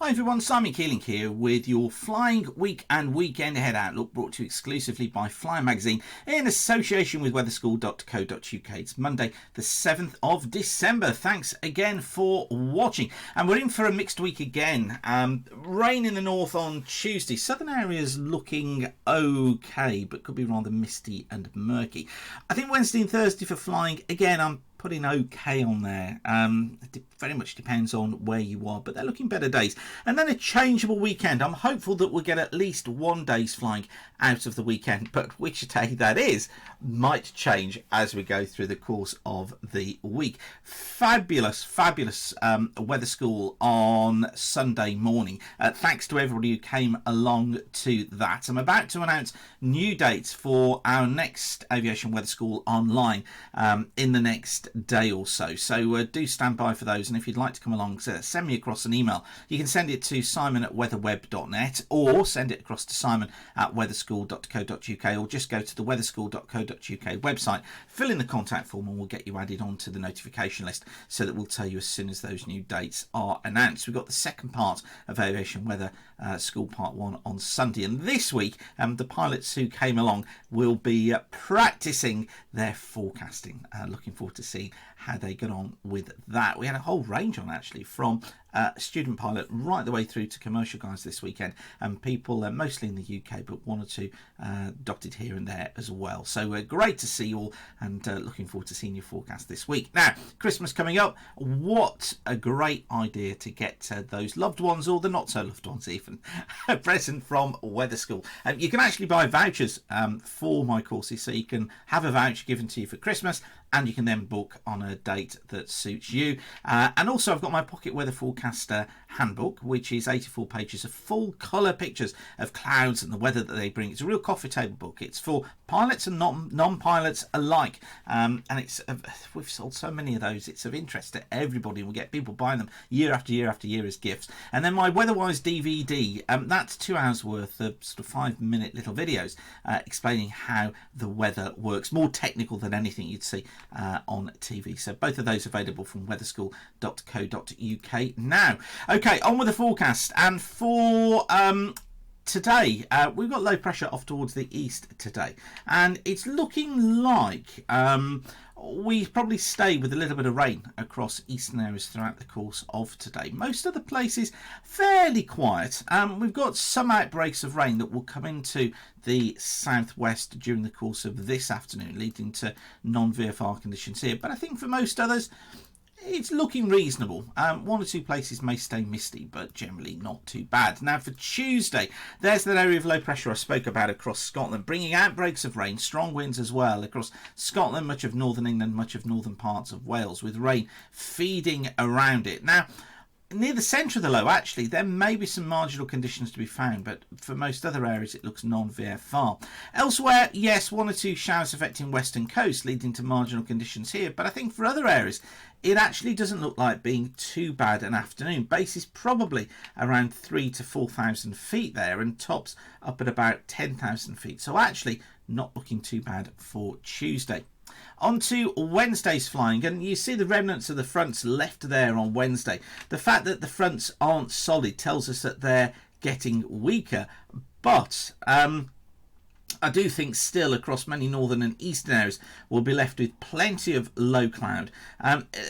Hi everyone, Simon Keeling here with your Flying Week and Weekend Ahead Outlook, brought to you exclusively by Fly Magazine in association with weatherschool.co.uk. It's Monday the 7th of December. Thanks again for watching. And we're in for a mixed week again. Rain in the north on Tuesday. Southern areas looking okay, but could be rather misty and murky. I think Wednesday and Thursday for flying, again, I'm putting okay on there. It very much depends on where you are, but they're looking better days. And then a changeable weekend. I'm hopeful that we'll get at least one day's flying out of the weekend, but which day that is might change as we go through the course of the week. Fabulous weather school on Sunday morning. Thanks to everybody who came along to that. I'm about to announce new dates for our next aviation weather school online in the next day or so. So do stand by for those, and if you'd like to come along, send me across an email. You can send it to simon@weatherweb.net or send it across to simon@weatherschool.co.uk, or just go to the weatherschool.co.uk website, fill in the contact form, and we'll get you added onto the notification list so that we'll tell you as soon as those new dates are announced. We've got the second part of Aviation Weather School Part 1 on Sunday, and this week the pilots who came along will be practicing their forecasting. Looking forward to seeing how they get on with that. We had a whole range on, actually, from student pilot right the way through to commercial guys this weekend, and people mostly in the UK, but one or two dotted here and there as well. So great to see you all, and looking forward to seeing your forecast this week. Now, Christmas coming up, what a great idea to get those loved ones, or the not so loved ones even, a present from Weather School. You can actually buy vouchers for my courses, so you can have a voucher given to you for Christmas, and you can then book on a date that suits you. And also I've got my Pocket Weather Forecaster handbook, which is 84 pages of full colour pictures of clouds and the weather that they bring. It's a real coffee table book. It's for pilots and non-pilots alike. And it's we've sold so many of those. It's of interest to everybody. We get people buying them year after year after year as gifts. And then my Weatherwise DVD, that's 2 hours worth of sort of 5-minute little videos explaining how the weather works. More technical than anything you'd see on TV. So both of those available from weatherschool.co.uk now. Okay, on with the forecast. And for today, we've got low pressure off towards the east today, and it's looking like we probably stay with a little bit of rain across eastern areas throughout the course of today. Most of the places fairly quiet. We've got some outbreaks of rain that will come into the southwest during the course of this afternoon, leading to non-VFR conditions here. But I think for most others, it's looking reasonable. One or two places may stay misty, but generally not too bad. Now for Tuesday, there's that area of low pressure I spoke about across Scotland, bringing outbreaks of rain, strong winds as well across Scotland, much of northern England, much of northern parts of Wales, with rain feeding around it. Now, near the centre of the low, actually, there may be some marginal conditions to be found, but for most other areas it looks non-VFR. Elsewhere, yes, one or two showers affecting western coast, leading to marginal conditions here, but I think for other areas it actually doesn't look like being too bad an afternoon. Base is probably around 3,000 to 4,000 feet there, and tops up at about 10,000 feet, so actually not looking too bad for Tuesday. On to Wednesday's flying, and you see the remnants of the fronts left there on Wednesday. The fact that the fronts aren't solid tells us that they're getting weaker, but I do think still across many northern and eastern areas we'll be left with plenty of low cloud.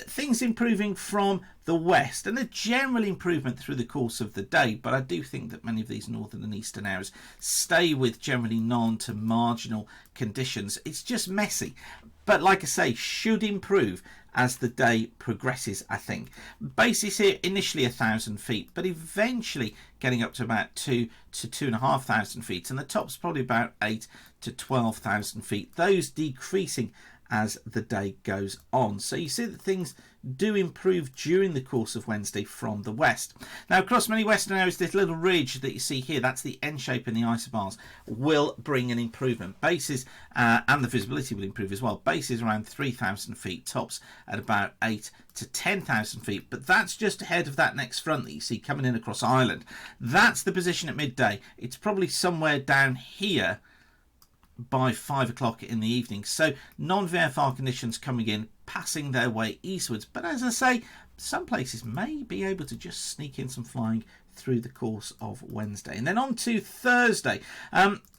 Things improving from the west, and a general improvement through the course of the day, but I do think that many of these northern and eastern areas stay with generally non to marginal conditions. It's just messy, but like I say, should improve as the day progresses, I think. Base is here initially 1,000 feet, but eventually getting up to about 2,000 to 2,500 feet, and the top's probably about 8,000 to 12,000 feet, those decreasing as the day goes on. So you see that things do improve during the course of Wednesday from the west. Now across many western areas, this little ridge that you see here, that's the N shape in the isobars, will bring an improvement. Bases and the visibility will improve as well. Bases around 3,000 feet, tops at about 8,000 to 10,000 feet, but that's just ahead of that next front that you see coming in across Ireland. That's the position at midday. It's probably somewhere down here by 5 o'clock in the evening. So non-VFR conditions coming in, passing their way eastwards. But as I say, some places may be able to just sneak in some flying through the course of Wednesday. And then on to Thursday.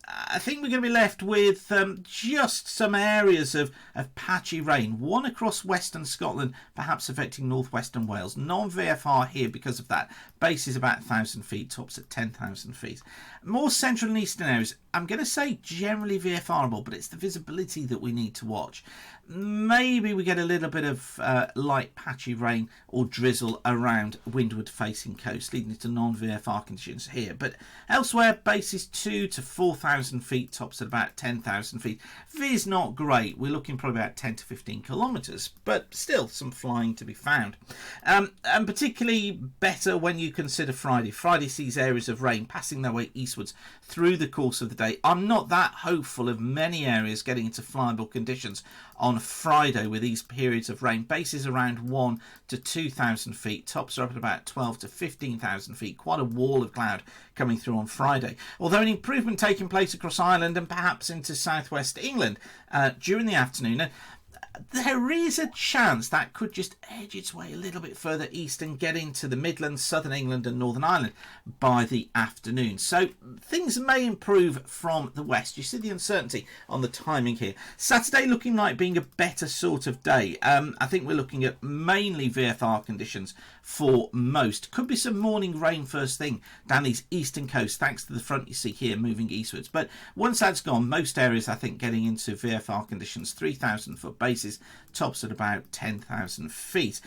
I think we're going to be left with just some areas of patchy rain. One across western Scotland, perhaps affecting northwestern Wales. Non-VFR here because of that. Base is about 1,000 feet, tops at 10,000 feet. More central and eastern areas, I'm going to say generally VFRable, but it's the visibility that we need to watch. Maybe we get a little bit of light patchy rain or drizzle around windward facing coast, leading to non-VFR conditions here. But elsewhere, bases 2 to 4,000 feet, tops at about 10,000 feet. V's not great. We're looking probably about 10 to 15 kilometres, but still some flying to be found. And particularly better when you consider Friday. Friday sees areas of rain passing their way eastwards through the course of the day. I'm not that hopeful of many areas getting into flyable conditions on Friday with these periods of rain. Bases around 1 to 2,000 feet. Tops are up at about 12 to 15,000 feet. Quite a wall of cloud coming through on Friday. Although an improvement taking place across Ireland and perhaps into southwest England during the afternoon. There is a chance that could just edge its way a little bit further east and get into the Midlands, southern England and Northern Ireland by the afternoon. So things may improve from the west. You see the uncertainty on the timing here. Saturday looking like being a better sort of day. I think we're looking at mainly VFR conditions for most. Could be some morning rain first thing down these eastern coasts, thanks to the front you see here moving eastwards. But once that's gone, most areas I think getting into VFR conditions, 3,000 foot bases, tops at about 10,000 feet.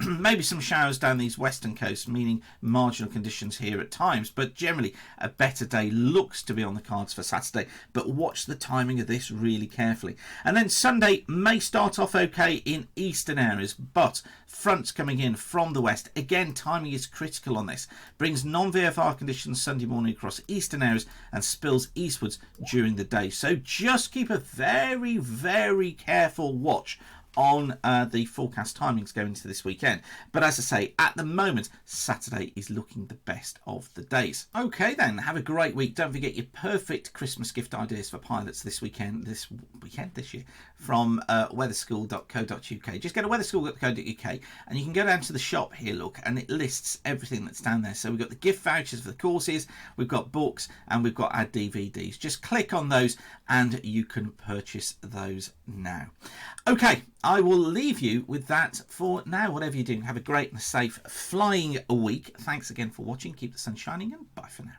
Maybe some showers down these western coasts, meaning marginal conditions here at times, but generally a better day looks to be on the cards for Saturday. But watch the timing of this really carefully. And then Sunday may start off okay in eastern areas, but fronts coming in from the west. Again, timing is critical on this. Brings non-VFR conditions Sunday morning across eastern areas and spills eastwards during the day. So just keep a very, very careful watch on the forecast timings going into this weekend. But as I say, at the moment, Saturday is looking the best of the days. Okay then, have a great week. Don't forget your perfect Christmas gift ideas for pilots this year from weatherschool.co.uk. Just go to weatherschool.co.uk and you can go down to the shop here, look, and it lists everything that's down there. So we've got the gift vouchers for the courses, we've got books, and we've got our DVDs. Just click on those and you can purchase those now. Okay, I will leave you with that for now. Whatever you're doing, have a great and safe flying week. Thanks again for watching. Keep the sun shining and bye for now.